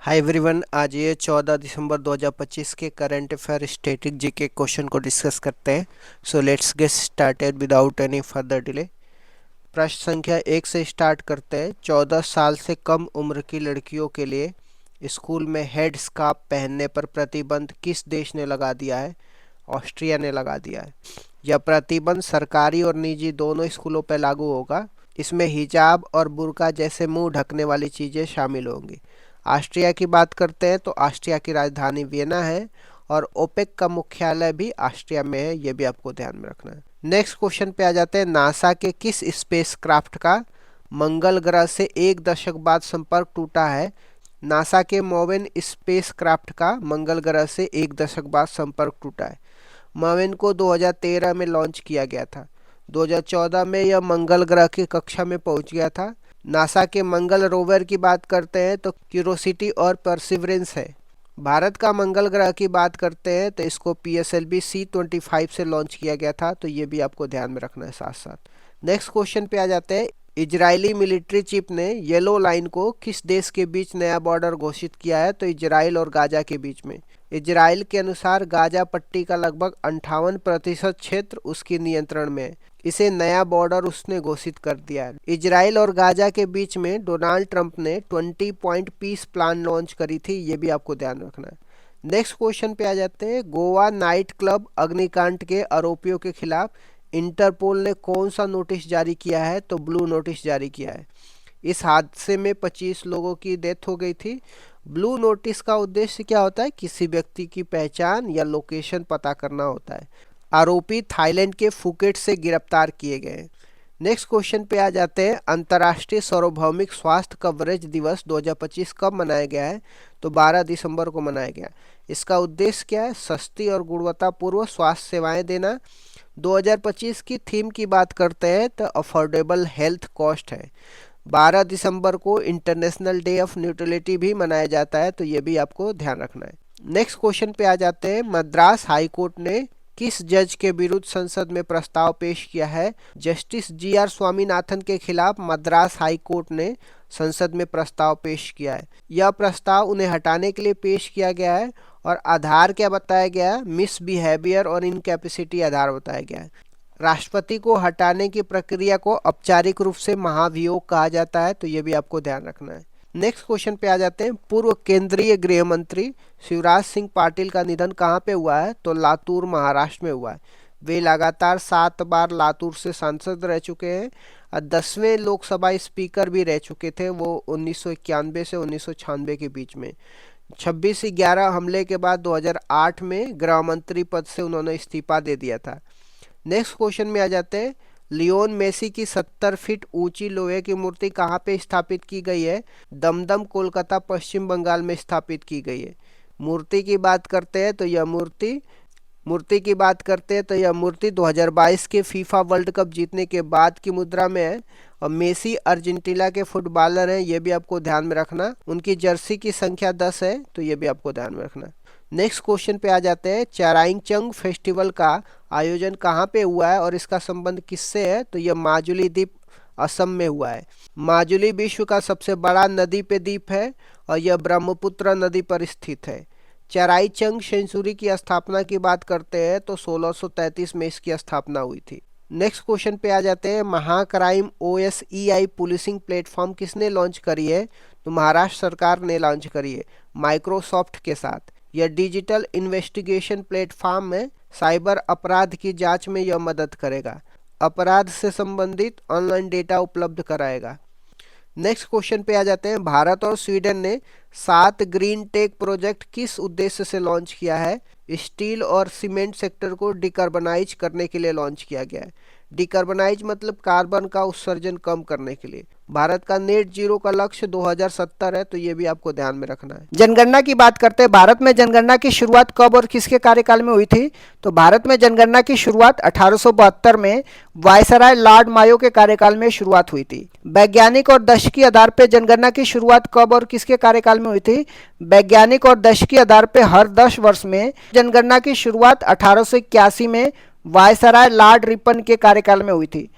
Hi everyone, आज ये 14 दिसंबर 2025 के current affair static GK question को डिस्कस करते हैं। So let's get started without any further delay. प्रश्न संख्या 1 से स्टार्ट करते हैं। 14 साल से कम उम्र की लड़कियों के लिए स्कूल में हेड स्कार्फ पहनने पर प्रतिबंध किस देश ने लगा दिया है? ऑस्ट्रिया ने लगा दिया है। यह प्रतिबंध सरकारी और निजी दोनों स्कूलों पर लागू होगा। इसमें हिजाब और बुर्का जैसे मुंह ढकने वाली चीज़ें शामिल होंगी। ऑस्ट्रिया की बात करते हैं तो ऑस्ट्रिया की राजधानी वियना है और ओपेक का मुख्यालय भी ऑस्ट्रिया में है, ये भी आपको ध्यान में रखना है। नेक्स्ट क्वेश्चन पे आ जाते हैं। नासा के किस स्पेसक्राफ्ट का मंगल ग्रह से 1 दशक बाद संपर्क टूटा है? नासा के मोवेन स्पेसक्राफ्ट का मंगल ग्रह से 1 दशक बाद संपर्क टूटा है। मोवेन को 2013 में लॉन्च किया गया था। 2014 में यह मंगल ग्रह की कक्षा में पहुंच गया था। नासा के मंगल रोवर की बात करते हैं तो क्यूरोसिटी और परसिवरेंस है। भारत का मंगल ग्रह की बात करते हैं तो इसको PSLV C-25 से लॉन्च किया गया था, तो ये भी आपको ध्यान में रखना है साथ साथ। नेक्स्ट क्वेश्चन पे आ जाते हैं। इजरायली मिलिट्री चीफ ने येलो लाइन को किस देश के बीच नया बॉर्डर घोषित किया है? तो इजराइल और गाजा के बीच में। इजराइल के अनुसार गाजा पट्टी का लगभग 58% क्षेत्र उसके नियंत्रण में है। इसे नया बॉर्डर उसने घोषित कर दिया है। इजराइल और गाजा के बीच में डोनाल्ड ट्रंप ने 20 पॉइंट पीस प्लान लॉन्च करी थी, ये भी आपको ध्यान रखना है। नेक्स्ट क्वेश्चन पे आ जाते हैं। गोवा नाइट क्लब अग्निकांड के आरोपियों के खिलाफ इंटरपोल ने कौन सा नोटिस जारी किया है? तो ब्लू नोटिस जारी किया है। इस हादसे में 25 लोगों की डेथ हो गई थी। ब्लू नोटिस का उद्देश्य क्या होता है? किसी व्यक्ति की पहचान या लोकेशन पता करना होता है। आरोपी थाईलैंड के फुकेट से गिरफ्तार किए गए। नेक्स्ट क्वेश्चन पे आ जाते हैं। अंतर्राष्ट्रीय सार्वभौमिक स्वास्थ्य कवरेज दिवस 2025 कब मनाया गया है? तो 12 दिसंबर को मनाया गया। इसका उद्देश्य क्या है? सस्ती और गुणवत्तापूर्ण स्वास्थ्य सेवाएं देना। 2025 की थीम की बात करते हैं तो अफोर्डेबल हेल्थ कॉस्ट है। 12 दिसंबर को इंटरनेशनल डे ऑफ न्यूट्रलिटी भी मनाया जाता है, तो ये भी आपको ध्यान रखना है। नेक्स्ट क्वेश्चन पे आ जाते हैं। मद्रास हाईकोर्ट ने किस जज के विरुद्ध संसद में प्रस्ताव पेश किया है? जस्टिस GR स्वामीनाथन के खिलाफ मद्रास हाई कोर्ट ने संसद में प्रस्ताव पेश किया है। यह प्रस्ताव उन्हें हटाने के लिए पेश किया गया है और आधार क्या बताया गया है? मिसबिहेवियर और इनकैपेसिटी आधार बताया गया है। राष्ट्रपति को हटाने की प्रक्रिया को औपचारिक रूप से महाभियोग कहा जाता है, तो ये भी आपको ध्यान रखना है। नेक्स्ट क्वेश्चन पे आ जाते हैं। पूर्व केंद्रीय गृह मंत्री शिवराज सिंह पाटिल का निधन कहाँ पे हुआ है? तो लातूर महाराष्ट्र में हुआ है। वे लगातार 7 बार लातूर से सांसद रह चुके हैं और 10वें लोकसभा स्पीकर भी रह चुके थे, वो 1991 से 1996 के बीच में। 26/11 हमले के बाद 2008 में गृह मंत्री पद से उन्होंने इस्तीफा दे दिया था। नेक्स्ट क्वेश्चन में आ जाते हैं। लियोन मेसी की 70 फीट ऊंची लोहे की मूर्ति कहाँ पे स्थापित की गई है? दमदम कोलकाता पश्चिम बंगाल में स्थापित की गई है। मूर्ति की बात करते हैं तो यह मूर्ति 2022 के फीफा वर्ल्ड कप जीतने के बाद की मुद्रा में है और मेसी अर्जेंटीना के फुटबॉलर हैं, ये भी आपको ध्यान में रखना। उनकी जर्सी की संख्या 10 है, तो ये भी आपको ध्यान में रखना। नेक्स्ट क्वेश्चन पे आ जाते हैं। चराइंगचंग फेस्टिवल का आयोजन कहाँ पे हुआ है और इसका संबंध किससे है? तो यह माजुली द्वीप असम में हुआ है। माजुली विश्व का सबसे बड़ा नदी पे द्वीप है और यह ब्रह्मपुत्र नदी पर स्थित है। चराइचंग सेंचुरी की स्थापना की बात करते हैं तो 1633 में इसकी स्थापना हुई थी। नेक्स्ट क्वेश्चन पे आ जाते हैं। महाक्राइम OSEI पुलिसिंग प्लेटफॉर्म किसने लॉन्च करी है? तो महाराष्ट्र सरकार ने लॉन्च करी है माइक्रोसॉफ्ट के साथ। यह डिजिटल इन्वेस्टिगेशन प्लेटफॉर्म है। साइबर अपराध की जांच में यह मदद करेगा। अपराध से संबंधित ऑनलाइन डेटा उपलब्ध कराएगा। नेक्स्ट क्वेश्चन पे आ जाते हैं। भारत और स्वीडन ने 7 ग्रीन टेक प्रोजेक्ट किस उद्देश्य से लॉन्च किया है? स्टील और सीमेंट सेक्टर को डिकार्बनाइज करने के लिए लॉन्च किया गया है। डिकार्बनाइज मतलब कार्बन का उत्सर्जन कम करने के लिए। भारत का नेट जीरो का लक्ष्य 2070 है, तो ये भी आपको ध्यान में रखना है। जनगणना की बात करते हैं। भारत में जनगणना की शुरुआत कब और किसके कार्यकाल में हुई थी? तो भारत में जनगणना की शुरुआत 1872 में वायसराय लॉर्ड मायो के कार्यकाल में शुरुआत हुई थी। वैज्ञानिक और दशकीय आधार पर जनगणना की शुरुआत कब और किसके कार्यकाल में हुई थी? वैज्ञानिक और दशकीय आधार पर हर 10 वर्ष में जनगणना की शुरुआत 1881 में वायसराय लॉर्ड रिपन के कार्यकाल में हुई थी।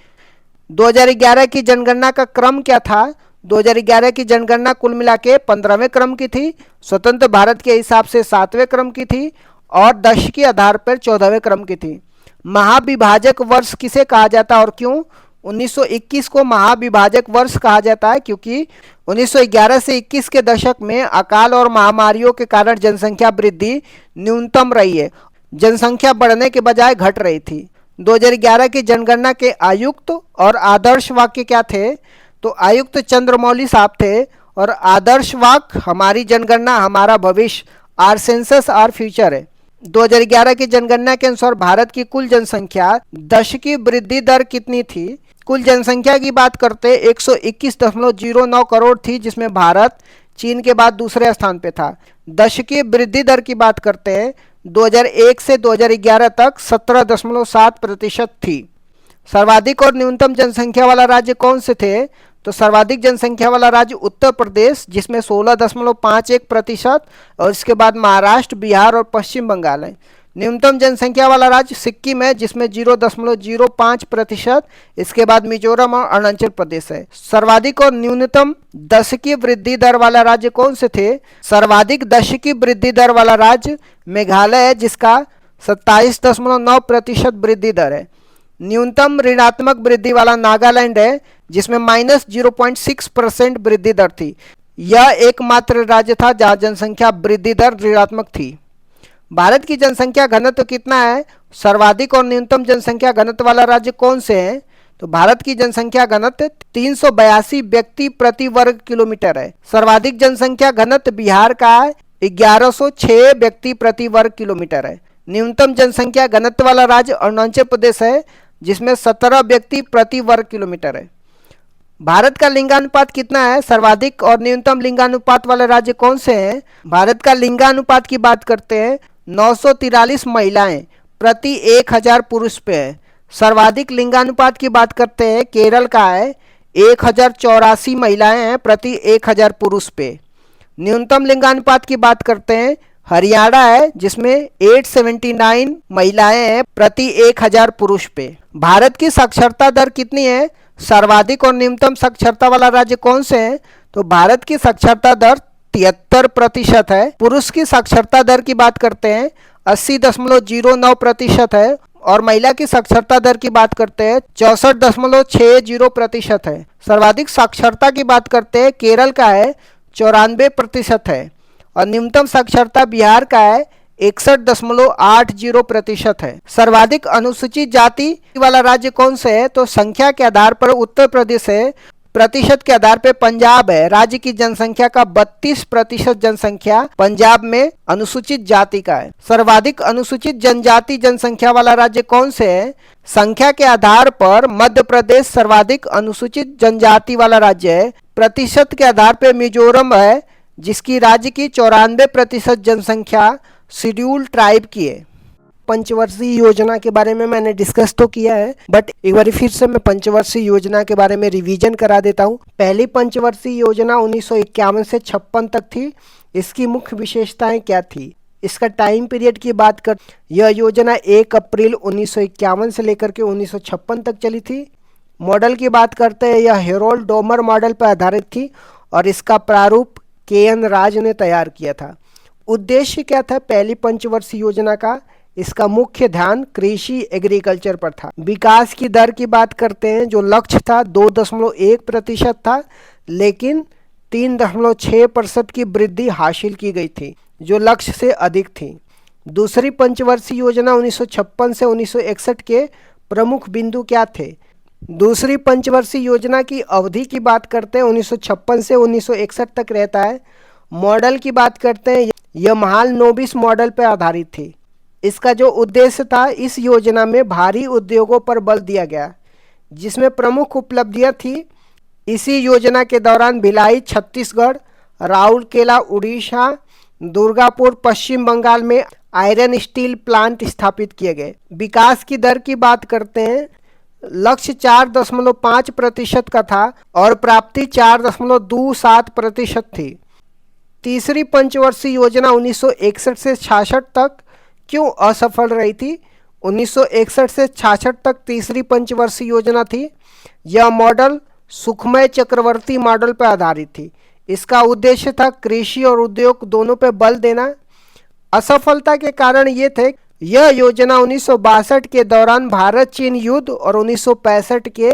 2011 की जनगणना का क्रम क्या था? 2011 की जनगणना कुल मिला के 15वें क्रम की थी, स्वतंत्र भारत के हिसाब से 7वें क्रम की थी और दशक के आधार पर 14वें क्रम की थी। महाविभाजक वर्ष किसे कहा जाता है और क्यों? 1921 को महाविभाजक वर्ष कहा जाता है क्योंकि 1911 से 21 के दशक में अकाल और महामारियों के कारण जनसंख्या वृद्धि न्यूनतम रही है, जनसंख्या बढ़ने के बजाय घट रही थी। 2011 की जनगणना के आयुक्त और आदर्श वाक्य क्या थे? तो आयुक्त चंद्रमौली साहब थे और आदर्श वाक्य हमारी जनगणना हमारा भविष्य, आर सेंसस आर फ्यूचर है। 2011 की जनगणना के अनुसार भारत की कुल जनसंख्या दशकीय वृद्धि दर कितनी थी? कुल जनसंख्या की बात करते 121.09 करोड़ थी, जिसमें भारत चीन के बाद दूसरे स्थान पे था। दशकीय वृद्धि दर की बात करते हैं 2001 से 2011 तक 17.7% थी। सर्वाधिक और न्यूनतम जनसंख्या वाला राज्य कौन से थे? तो सर्वाधिक जनसंख्या वाला राज्य उत्तर प्रदेश, जिसमें 16.51% और इसके बाद महाराष्ट्र, बिहार और पश्चिम बंगाल है। न्यूनतम जनसंख्या वाला राज्य सिक्किम है, जिसमें 0.05%, इसके बाद मिजोरम और अरुणाचल प्रदेश है। सर्वाधिक और न्यूनतम दशकीय वृद्धि दर वाला राज्य कौन से थे? सर्वाधिक दशकीय वृद्धि दर वाला राज्य मेघालय है, जिसका 27.9% वृद्धि दर है। न्यूनतम ऋणात्मक वृद्धि वाला नागालैंड है, जिसमें -0.6% वृद्धि दर थी। यह एकमात्र राज्य था जहां जनसंख्या वृद्धि दर ऋणात्मक थी। भारत की जनसंख्या घनत्व कितना है? सर्वाधिक और न्यूनतम जनसंख्या घनत्व वाला राज्य कौन से हैं? तो भारत की जनसंख्या घनत्व 382 व्यक्ति प्रति वर्ग किलोमीटर है। सर्वाधिक जनसंख्या घनत्व बिहार का है, 1106 व्यक्ति प्रति वर्ग किलोमीटर है। न्यूनतम जनसंख्या घनत्व वाला राज्य अरुणाचल प्रदेश है, जिसमें 17 व्यक्ति प्रति वर्ग किलोमीटर है। भारत का लिंगानुपात कितना है? सर्वाधिक और न्यूनतम लिंगानुपात वाले राज्य कौन से हैं? भारत का लिंगानुपात की बात करते हैं 943 महिलाएं प्रति 1000 पुरुष पे है। सर्वाधिक लिंगानुपात की बात करते हैं केरल का है, 1084 महिलाएं हैं प्रति 1000 पुरुष पे। न्यूनतम लिंगानुपात की बात करते हैं हरियाणा है, जिसमें 879 महिलाएं हैं प्रति 1000 पुरुष पे। भारत की साक्षरता दर कितनी है? सर्वाधिक और न्यूनतम साक्षरता वाला राज्य कौन से हैं? तो भारत की साक्षरता दर 73% है। पुरुष की साक्षरता दर की बात करते हैं 80.09% है और महिला की साक्षरता दर की बात करते हैं 64.60% है। सर्वाधिक साक्षरता की बात करते हैं केरल का है 94% है और न्यूनतम साक्षरता बिहार का है 61.80% है। सर्वाधिक अनुसूचित जाति वाला राज्य कौन से है? तो संख्या के आधार पर उत्तर प्रदेश है, प्रतिशत के आधार पर पंजाब है। राज्य की जनसंख्या का 32% जनसंख्या पंजाब में अनुसूचित जाति का है। सर्वाधिक अनुसूचित जनजाति जनसंख्या वाला राज्य कौन से है? संख्या के आधार पर मध्य प्रदेश सर्वाधिक अनुसूचित जनजाति वाला राज्य है। प्रतिशत के आधार पर मिजोरम है, जिसकी राज्य की 94% जनसंख्या शेड्यूल ट्राइब की है। पंचवर्षीय योजना के बारे में मैंने डिस्कस तो किया है, बट एक बार फिर से मैं पंचवर्षीय योजना के बारे में रिवीजन करा देता हूँ। पहली पंचवर्षीय योजना 1951 से 56 तक थी। इसकी मुख्य विशेषताएं क्या थी? इसका टाइम पीरियड की बात कर, यह योजना 1 अप्रैल 1951 से लेकर के 1956 तक चली थी। मॉडल की बात करते हैं, यह हेरोल्ड डोमर मॉडल पर आधारित थी और इसका प्रारूप KN राज ने तैयार किया था। उद्देश्य क्या था पहली पंचवर्षीय योजना का? इसका मुख्य ध्यान कृषि एग्रीकल्चर पर था। विकास की दर की बात करते हैं, जो लक्ष्य था 2.1% था, लेकिन 3.6% की वृद्धि हासिल की गई थी, जो लक्ष्य से अधिक थी। दूसरी पंचवर्षीय योजना 1956 से 1961 के प्रमुख बिंदु क्या थे? दूसरी पंचवर्षीय योजना की अवधि की बात करते हैं 1956 से 1961 तक रहता है। मॉडल की बात करते हैं, यह महालनोबिस मॉडल पर आधारित थी। इसका जो उद्देश्य था, इस योजना में भारी उद्योगों पर बल दिया गया, जिसमें प्रमुख उपलब्धियां थी। इसी योजना के दौरान भिलाई छत्तीसगढ़, राउरकेला उड़ीसा, दुर्गापुर पश्चिम बंगाल में आयरन स्टील प्लांट स्थापित किए गए। विकास की दर की बात करते हैं, लक्ष्य 4.5% का था और प्राप्ति 4.27% थी। तीसरी पंचवर्षीय योजना 1961 से 66 तक क्यों असफल रही थी? 1961 से 66 तक तीसरी पंचवर्षीय योजना थी। यह मॉडल सुखमय चक्रवर्ती मॉडल पर आधारित थी। इसका उद्देश्य था कृषि और उद्योग दोनों पर बल देना। असफलता के कारण ये थे, यह योजना 1962 के दौरान भारत चीन युद्ध और 1965 के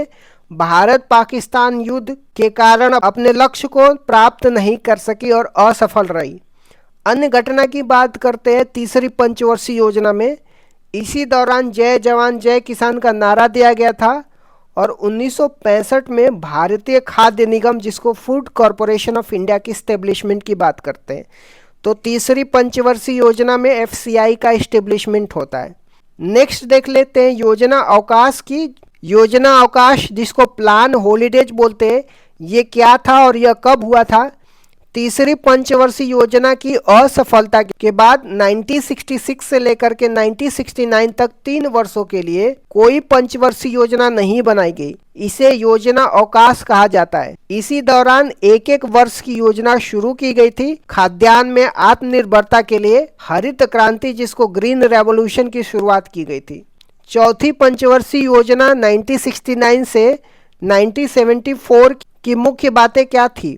भारत पाकिस्तान युद्ध के कारण अपने लक्ष्य को प्राप्त नहीं कर सकी और असफल रही। अन्य घटना की बात करते हैं तीसरी पंचवर्षीय योजना में। इसी दौरान जय जवान जय किसान का नारा दिया गया था और 1965 में भारतीय खाद्य निगम, जिसको फूड कॉरपोरेशन ऑफ इंडिया की स्टेब्लिशमेंट की बात करते हैं, तो तीसरी पंचवर्षीय योजना में एफसीआई का इस्टेब्लिशमेंट होता है। नेक्स्ट देख लेते हैं योजना अवकाश की। योजना अवकाश, जिसको प्लान हॉलीडेज बोलते हैं, ये क्या था और यह कब हुआ था? तीसरी पंचवर्षीय योजना की असफलता के बाद 1966 से लेकर के 1969 तक 3 वर्षों के लिए कोई पंचवर्षीय योजना नहीं बनाई गई। इसे योजना अवकाश कहा जाता है। इसी दौरान एक एक वर्ष की योजना शुरू की गई थी। खाद्यान्न में आत्मनिर्भरता के लिए हरित क्रांति, जिसको ग्रीन रेवोल्यूशन की शुरुआत की गई थी। चौथी पंचवर्षीय योजना 1969 से 1974 की मुख्य बातें क्या थी?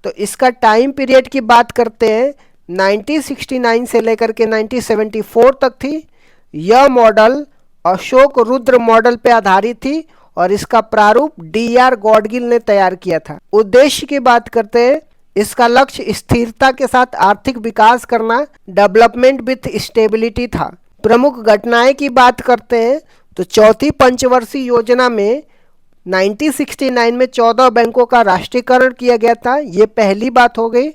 तो इसका टाइम पीरियड की बात करते हैं, 1969 से लेकर के 1974 तक थी। यह मॉडल अशोक रुद्र मॉडल पर आधारित थी और इसका प्रारूप DR गॉडगिल ने तैयार किया था। उद्देश्य की बात करते हैं, इसका लक्ष्य स्थिरता के साथ आर्थिक विकास करना, डेवलपमेंट विथ स्टेबिलिटी था। प्रमुख घटनाएं की बात करते हैं तो चौथी पंचवर्षीय योजना में 1969 में 14 बैंकों का राष्ट्रीयकरण किया गया था। ये पहली बात हो गई।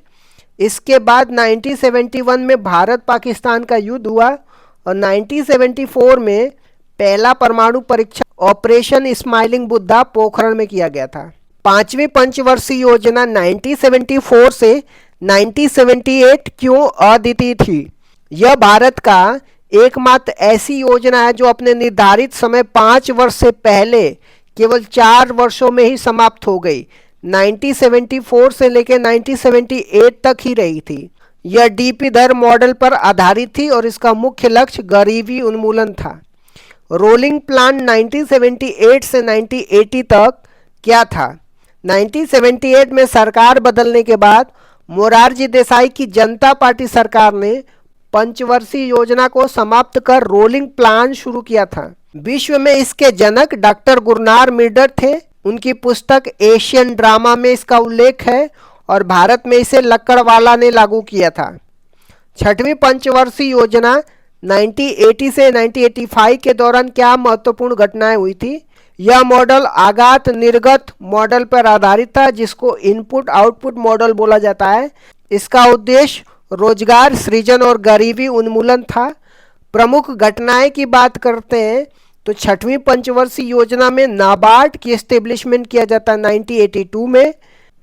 इसके बाद 1971 में भारत पाकिस्तान का युद्ध हुआ और 1974 में पहला परमाणु परीक्षण ऑपरेशन स्माइलिंग बुद्धा पोखरण में किया गया था। पांचवी पंचवर्षीय योजना 1974 से 1978 क्यों अद्वितीय थी? यह भारत का एकमात्र ऐसी योजना है जो अपने निर्धारित समय 5 वर्ष से पहले केवल 4 वर्षों में ही समाप्त हो गई। 1974 से लेकर 1978 तक ही रही थी। यह DP दर मॉडल पर आधारित थी और इसका मुख्य लक्ष्य गरीबी उन्मूलन था। रोलिंग प्लान 1978 से 1980 तक क्या था? 1978 में सरकार बदलने के बाद मोरारजी देसाई की जनता पार्टी सरकार ने पंचवर्षीय योजना को समाप्त कर रोलिंग प्लान शुरू किया था। विश्व में इसके जनक डॉक्टर गुरनार मिर्डर थे। उनकी पुस्तक एशियन ड्रामा में इसका उल्लेख है और भारत में इसे लक्कड़वाला ने लागू किया था। छठवीं पंचवर्षीय योजना 1980 से 1985 के दौरान क्या महत्वपूर्ण घटनाएं हुई थी? यह मॉडल आगात निर्गत मॉडल पर आधारित था, जिसको इनपुट आउटपुट मॉडल बोला जाता है। इसका उद्देश्य रोजगार सृजन और गरीबी उन्मूलन था। प्रमुख घटनाएं की बात करते हैं तो छठवीं पंचवर्षीय योजना में नाबार्ड की एस्टेब्लिशमेंट किया जाता है 1982 में।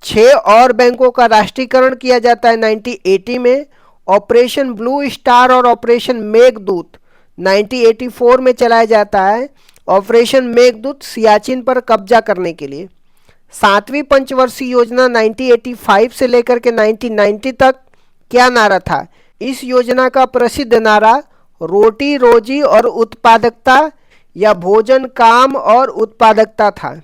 6 और बैंकों का राष्ट्रीयकरण किया जाता है 1980 में। ऑपरेशन ब्लू स्टार और ऑपरेशन मेघदूत 1984 में चलाया जाता है। ऑपरेशन मेघदूत सियाचिन पर कब्जा करने के लिए। 7वीं पंचवर्षीय योजना 1985 से लेकर के 1990 तक क्या नारा था? इस योजना का प्रसिद्ध नारा रोटी रोजी और उत्पादकता या भोजन काम और उत्पादकता था।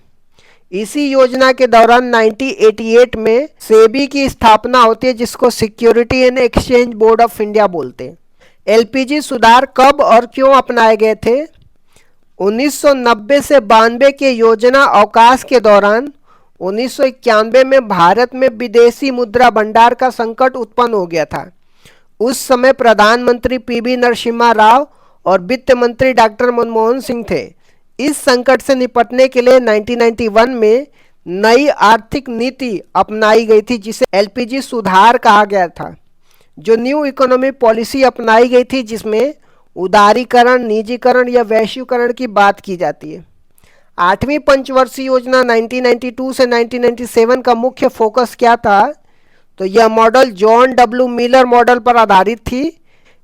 इसी योजना के दौरान 1988 में सेबी की स्थापना होती है, जिसको security and exchange board of India बोलते हैं। LPG सुधार कब और क्यों अपनाए गए थे? 1990 से 92 के योजना अवकाश के दौरान 1991 में भारत में विदेशी मुद्रा भंडार का संकट उत्पन्न हो गया था। उस समय प्रधानमंत्री PV नरसिम्हा राव और वित्त मंत्री डॉक्टर मनमोहन सिंह थे। इस संकट से निपटने के लिए 1991 में नई आर्थिक नीति अपनाई गई थी, जिसे LPG सुधार कहा गया था। जो न्यू इकोनॉमी पॉलिसी अपनाई गई थी, जिसमें उदारीकरण, निजीकरण या वैश्वीकरण की बात की जाती है। 8वीं पंचवर्षीय योजना 1992 से 1997 का मुख्य फोकस क्या था? तो यह model John W Miller model पर आधारित थी।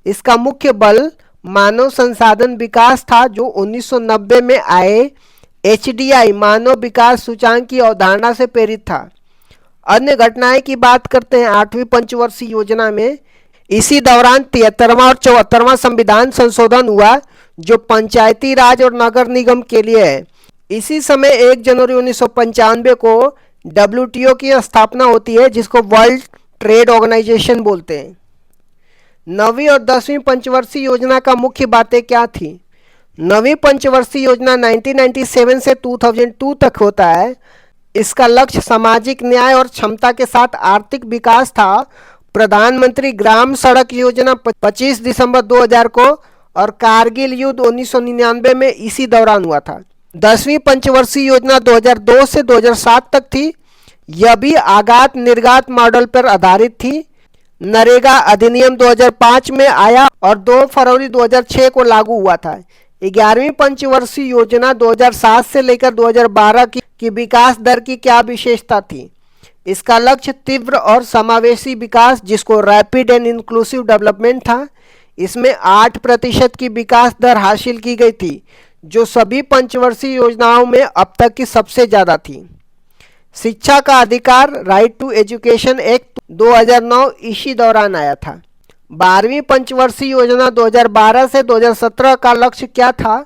इसका मुख्य बल मानव संसाधन विकास था, जो 1990 में आए HDI मानव विकास सूचांक की अवधारणा से प्रेरित था। अन्य घटनाएं की बात करते हैं 8वीं पंचवर्षीय योजना में। इसी दौरान 73वां और 74वां संविधान संशोधन हुआ, जो पंचायती राज और नगर निगम के लिए है। इसी समय 1 जनवरी 1995 को WTO की स्थापना होती है, जिसको वर्ल्ड ट्रेड ऑर्गेनाइजेशन बोलते हैं। 9वीं और 10वीं पंचवर्षीय योजना का मुख्य बातें क्या थी? 9वीं पंचवर्षीय योजना 1997 से 2002 तक होता है। इसका लक्ष्य सामाजिक न्याय और क्षमता के साथ आर्थिक विकास था। प्रधानमंत्री ग्राम सड़क योजना 25 दिसंबर 2000 को और कारगिल युद्ध 1999 में इसी दौरान हुआ था। 10वीं पंचवर्षीय योजना 2002 से 2007 तक थी। यह भी आगात निर्गात मॉडल पर आधारित थी। नरेगा अधिनियम 2005 में आया और 2 फरवरी 2006 को लागू हुआ था। 11वीं पंचवर्षीय योजना 2007 से लेकर 2012 की विकास दर की क्या विशेषता थी? इसका लक्ष्य तीव्र और समावेशी विकास, जिसको रैपिड एंड इंक्लूसिव डेवलपमेंट था। इसमें 8% की विकास दर हासिल की गई थी, जो सभी पंचवर्षीय योजनाओं में अब तक की सबसे ज़्यादा थी। शिक्षा का अधिकार, राइट टू एजुकेशन एक्ट 2009 इसी दौरान आया था। 12वीं पंचवर्षीय योजना 2012 से 2017 का लक्ष्य क्या था?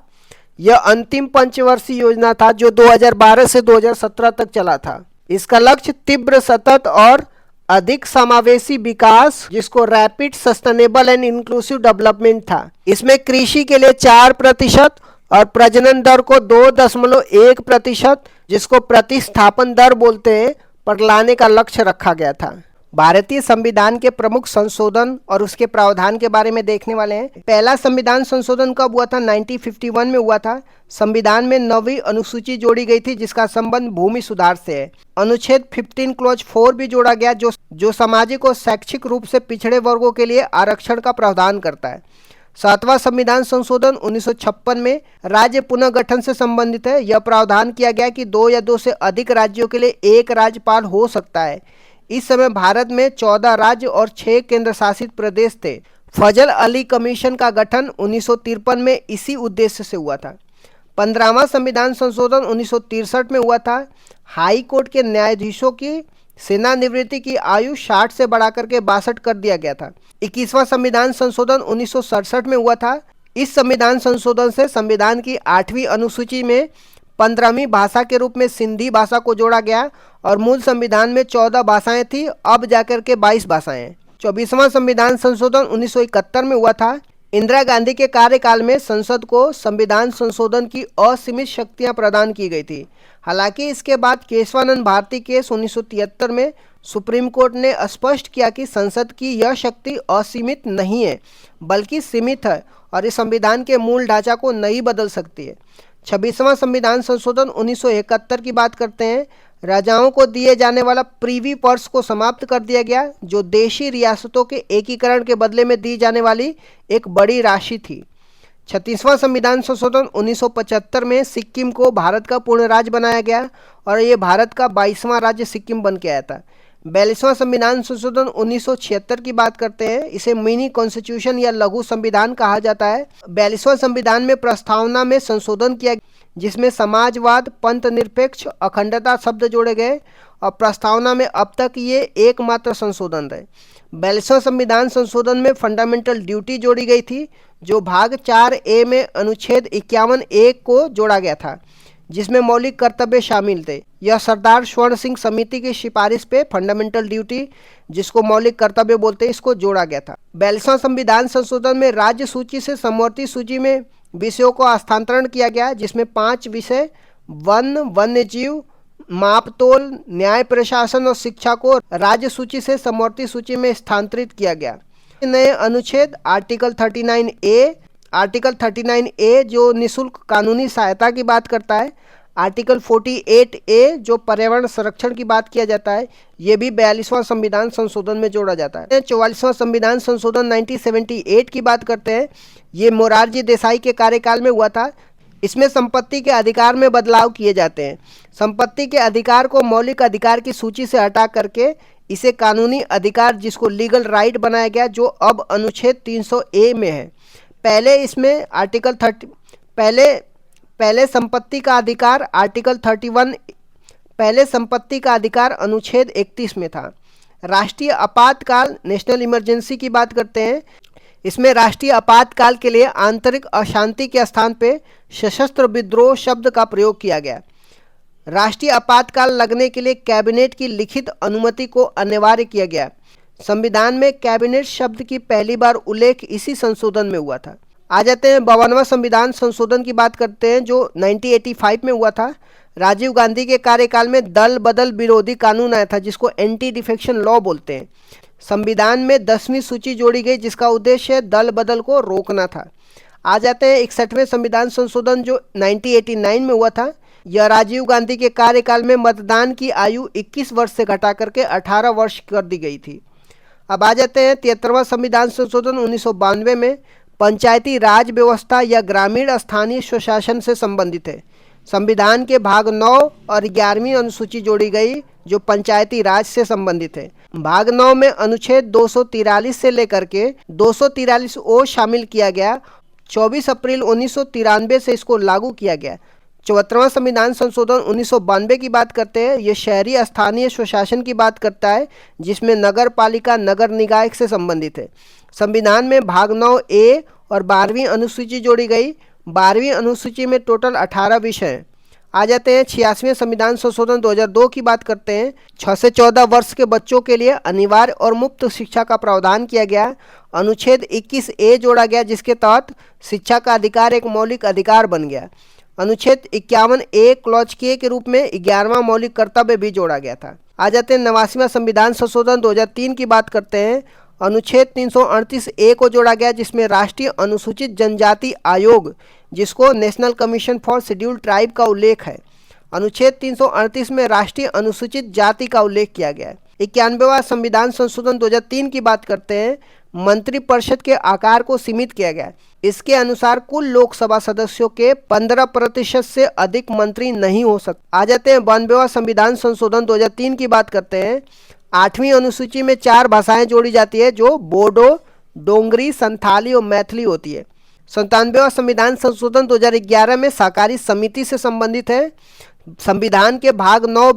यह अंतिम पंचवर्षीय योजना था जो 2012 से 2017 तक चला था। इसका लक्ष्य तीव्र, सतत और अधिक समावेशी विकास, जिसको rapid sustainable and inclusive development था। इसमें कृषि के लिए 4% और प्रजनन दर को 2.1%, जिसको प्रतिस्थापन दर बोलते हैं, पर लाने का लक्ष्य रखा गया था। भारतीय संविधान के प्रमुख संशोधन और उसके प्रावधान के बारे में देखने वाले हैं। पहला संविधान संशोधन कब हुआ था? 1951 में हुआ था। संविधान में 9वीं अनुसूची जोड़ी गई थी, जिसका संबंध भूमि सुधार से है। अनुच्छेद 15 क्लॉज 4 भी जोड़ा गया, जो सामाजिक और शैक्षिक रूप से पिछड़े वर्गों के लिए आरक्षण का प्रावधान करता है। 7वां संविधान संशोधन 1956 में राज्य पुनर्गठन से संबंधित है। यह प्रावधान किया गया कि 2 या 2 से अधिक राज्यों के लिए एक राज्यपाल हो सकता है। इस समय भारत में 14 राज्य और 6 केंद्र शासित प्रदेश थे। फजल अली कमीशन का गठन 1953 में इसी उद्देश्य से हुआ था। 15वां संविधान संशोधन 1963 में हुआ था। हाई कोर्ट के न्यायाधीशों की सेवानिवृत्ति की आयु 60 से बढ़ाकर के 62 कर दिया गया था। 21वां संविधान संशोधन 1967 में हुआ था। इस संविधान संशोधन से संविधान की 8वीं अनुसूची में 15वीं भाषा के रूप में सिंधी भाषा को जोड़ा गया और मूल संविधान में 14 भाषाएं थी, अब जाकर के 22 भाषाएं हैं। 24वां संविधान संशोधन 1971 में हुआ था। इंदिरा गांधी के कार्यकाल में संसद को संविधान संशोधन की असीमित शक्तियां प्रदान की गई थी। हालांकि इसके बाद केशवानंद भारती केस 1973 में सुप्रीम कोर्ट ने स्पष्ट किया कि संसद की यह शक्ति असीमित नहीं है, बल्कि सीमित है और इस संविधान के मूल ढांचा को नहीं बदल सकती है। 26वां संविधान संशोधन 1971 की बात करते हैं। राजाओं को दिए जाने वाला प्रीवी पर्स को समाप्त कर दिया गया, जो देशी रियासतों के एकीकरण के बदले में दी जाने वाली एक बड़ी राशि थी। 36वां संविधान संशोधन 1975 में सिक्किम को भारत का पूर्ण राज्य बनाया गया और ये भारत का 22वां राज्य सिक्किम बन के आया था। 42वां संविधान संशोधन 1976 की बात करते हैं। इसे मिनी कॉन्स्टिट्यूशन या लघु संविधान कहा जाता है। 42वां संविधान में प्रस्तावना में संशोधन किया, जिसमें समाजवाद, पंथ निरपेक्ष, अखंडता शब्द जोड़े गए और प्रस्तावना में अब तक ये एकमात्र संशोधन है। 42वां संविधान संशोधन में फंडामेंटल ड्यूटी जोड़ी गई थी, जो भाग 4A में अनुच्छेद 51A को जोड़ा गया था, जिसमें मौलिक कर्तव्य शामिल थे। यह सरदार स्वर्ण सिंह समिति की सिफारिश पे फंडामेंटल ड्यूटी, जिसको मौलिक कर्तव्य बोलते हैं, इसको जोड़ा गया था। 42वां संविधान संशोधन में राज्य सूची से समवर्ती सूची में विषयों को हस्तांतरण किया गया, जिसमें 5 विषय वन, वन्य जीव, मापतोल, न्याय प्रशासन और शिक्षा को राज्य सूची से समवर्ती सूची में स्थानांतरित किया गया। नए अनुच्छेद आर्टिकल 39A जो निःशुल्क कानूनी सहायता की बात करता है। आर्टिकल 48A जो पर्यावरण संरक्षण की बात किया जाता है, ये भी 42वां संविधान संशोधन में जोड़ा जाता है। 44वां संविधान संशोधन 1978 की बात करते हैं। ये मोरारजी देसाई के कार्यकाल में हुआ था। इसमें संपत्ति के अधिकार में बदलाव किए जाते हैं। संपत्ति के अधिकार को मौलिक अधिकार की सूची से हटा करके इसे कानूनी अधिकार, जिसको लीगल राइट बनाया गया, जो अब अनुच्छेद 300A में है। पहले इसमें आर्टिकल 30 पहले संपत्ति का अधिकार आर्टिकल 31 पहले संपत्ति का अधिकार अनुच्छेद 31 में था। राष्ट्रीय आपातकाल, नेशनल इमरजेंसी की बात करते हैं। इसमें राष्ट्रीय आपातकाल के लिए आंतरिक अशांति के स्थान पे सशस्त्र विद्रोह शब्द का प्रयोग किया गया। राष्ट्रीय आपातकाल लगने के लिए कैबिनेट की लिखित अनुमति को अनिवार्य किया गया। संविधान में कैबिनेट शब्द की पहली बार उल्लेख इसी संशोधन में हुआ था। आ जाते हैं 52वां संविधान संशोधन की बात करते हैं जो 1985 में हुआ था। राजीव गांधी के कार्यकाल में दल बदल विरोधी कानून आया था जिसको एंटी डिफेक्शन लॉ बोलते हैं। संविधान में 10वीं सूची जोड़ी गई जिसका उद्देश्य दल बदल को रोकना था। आ जाते हैं 61वें संविधान संशोधन जो 1989 में हुआ था। यह राजीव गांधी के कार्यकाल में मतदान की आयु 21 वर्ष से घटा करके 18 वर्ष कर दी गई थी। अब आ जाते हैं 73वां संविधान संशोधन 1992 में पंचायती राज व्यवस्था या ग्रामीण स्थानीय स्वशासन से संबंधित है। संविधान के भाग 9 और 11वीं अनुसूची जोड़ी गई जो पंचायती राज से संबंधित है। भाग 9 में अनुच्छेद 243 से लेकर के 243 ओ शामिल किया गया। 24 अप्रैल 1993 से इसको लागू किया गया। 74वां संविधान संशोधन 1992 की बात करते हैं। ये शहरी स्थानीय स्वशासन की बात करता है जिसमें नगर पालिका नगर निकाय से संबंधित है। संविधान में भाग 9 ए और 12वीं अनुसूची जोड़ी गई। 12वीं अनुसूची में टोटल 18 विषय हैं। आ जाते हैं 86वें संविधान संशोधन 2002 की बात करते हैं। 6 से 14 वर्ष के बच्चों के लिए अनिवार्य और मुफ्त शिक्षा का प्रावधान किया गया। अनुच्छेद 21 ए जोड़ा गया जिसके तहत शिक्षा का अधिकार एक मौलिक अधिकार बन गया। अनुच्छेद 51 ए क्लॉज के रूप में 11वां मौलिक कर्तव्य भी जोड़ा गया था। आ जाते हैं 89वां संविधान संशोधन 2003 की बात करते हैं। अनुच्छेद 338 ए को जोड़ा गया जिसमें राष्ट्रीय अनुसूचित जनजाति आयोग जिसको national commission for scheduled tribe का उल्लेख है। अनुच्छेद 338 में राष्ट्रीय अनुसूचित जाति का उल्लेख किया गया है। 91वां संविधान संशोधन 2003 की बात करते हैं। मंत्रिपरिषद के आकार को सीमित किया गया। इसके अनुसार कुल लोकसभा सदस्यों के 15% से अधिक मंत्री नहीं हो सकते। आ जाते हैं 92वां संविधान संशोधन 2003 की बात करते हैं। 8वीं अनुसूची में 4 भाषाएं जोड़ी जाती है जो बोडो, डोंगरी, संथाली और मैथिली होती है। 97वां संविधान संशोधन 2011 में सहकारी समिति से संबंधित है। संविधान के भाग 9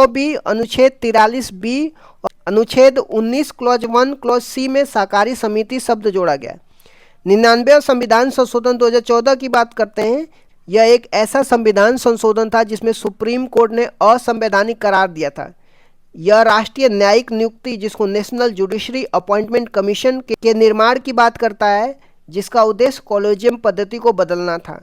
बी अनुच्छेद 43 बी और अनुच्छेद 19 क्लॉज 1 क्लॉज सी में सहकारी समिति शब्द जोड़ा गया। 99वां संविधान संशोधन 2014 की बात करते हैं। यह एक ऐसा संविधान संशोधन था जिसमें सुप्रीम कोर्ट ने असंवैधानिक करार दिया था। यह राष्ट्रीय न्यायिक नियुक्ति जिसको नेशनल जुडिशरी अपॉइंटमेंट कमीशन के निर्माण की बात करता है जिसका उद्देश्य कॉलेजियम पद्धति को बदलना था।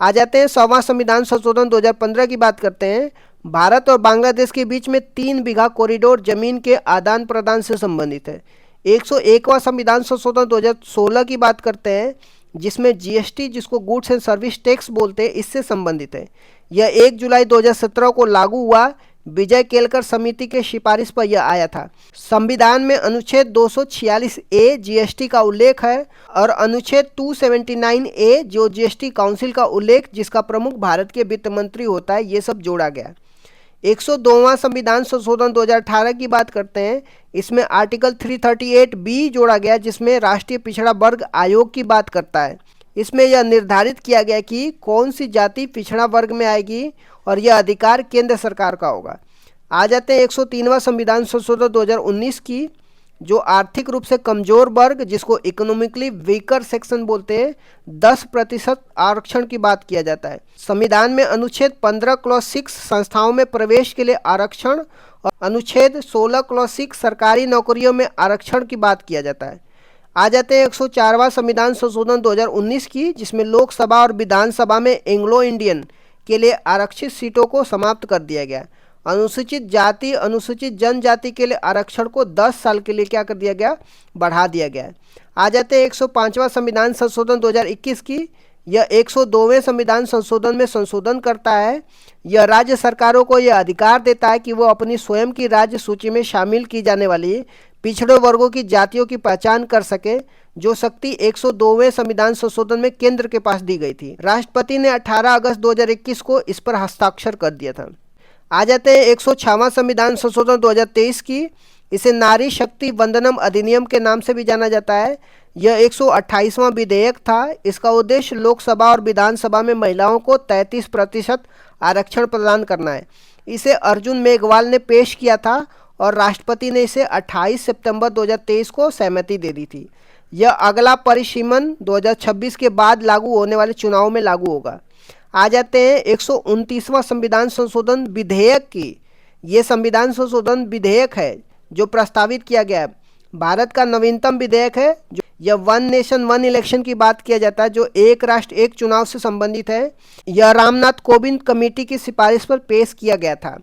आ जाते हैं 100वां संविधान संशोधन 2015 की बात करते हैं। भारत और बांग्लादेश के बीच में 3 बीघा कॉरिडोर जमीन के आदान प्रदान से संबंधित है। 101वां संविधान संशोधन 2016 की बात करते हैं जिसमें जीएसटी जिसको गुड्स एंड सर्विस टैक्स बोलते हैं इससे संबंधित है। यह 1 जुलाई 2017 को लागू हुआ। विजय केलकर समिति के सिफारिश पर यह आया था। संविधान में अनुच्छेद 246 ए जीएसटी का उल्लेख है और अनुच्छेद 279 ए जो जीएसटी काउंसिल का उल्लेख जिसका प्रमुख भारत के वित्त मंत्री होता है ये सब जोड़ा गया। 102वां संविधान संशोधन 2018 की बात करते हैं। इसमें आर्टिकल 338 बी जोड़ा गया जिसमें राष्ट्रीय पिछड़ा वर्ग आयोग की बात करता है। इसमें यह निर्धारित किया गया कि कौन सी जाति पिछड़ा वर्ग में आएगी और यह अधिकार केंद्र सरकार का होगा। आ जाते हैं 103वां संविधान संशोधन 2019 की जो आर्थिक रूप से कमजोर वर्ग जिसको इकोनॉमिकली वीकर सेक्शन बोलते हैं 10% आरक्षण की बात किया जाता है। संविधान में अनुच्छेद 15 क्लॉज 6 संस्थाओं में प्रवेश के लिए आरक्षण और अनुच्छेद 16 क्लॉज 6 सरकारी नौकरियों में आरक्षण की बात किया जाता है। आ जाते हैं 104वां संविधान संशोधन 2019 की जिसमें लोकसभा और विधानसभा में एंग्लो इंडियन के लिए आरक्षित सीटों को समाप्त कर दिया गया। अनुसूचित जाति अनुसूचित जनजाति के लिए आरक्षण को 10 साल के लिए क्या कर दिया गया, बढ़ा दिया गया। आ जाते हैं 105वां संविधान संशोधन 2021 की। यह 102वें संविधान संशोधन में संशोधन करता है। यह राज्य सरकारों को यह अधिकार देता है कि वो अपनी स्वयं की राज्य सूची में शामिल की जाने वाली पिछड़े वर्गों की जातियों की पहचान कर सके, जो शक्ति 102वें संविधान संशोधन में केंद्र के पास दी गई थी। राष्ट्रपति ने 18 अगस्त 2021 को इस पर हस्ताक्षर कर दिया था। आ जाते हैं 106वां संविधान संशोधन 2023 की। इसे नारी शक्ति वंदनम अधिनियम के नाम से भी जाना जाता है। यह 128वां विधेयक था। इसका उद्देश्य लोकसभा और विधानसभा में महिलाओं को 33% आरक्षण प्रदान करना है। इसे अर्जुन मेघवाल ने पेश किया था और राष्ट्रपति ने इसे 28 सितंबर 2023 को सहमति दे दी थी। यह अगला परिसीमन 2026 के बाद लागू होने वाले चुनाव में लागू होगा। आ जाते हैं 129वां संविधान संशोधन विधेयक की। ये संविधान संशोधन विधेयक है जो प्रस्तावित किया गया है। भारत का नवीनतम विधेयक है। जो यह वन नेशन वन इलेक्शन की बात किया जाता है, जो एक राष्ट्र एक चुनाव से संबंधित है। यह रामनाथ कोविंद कमेटी की सिफारिश पर पेश किया गया था।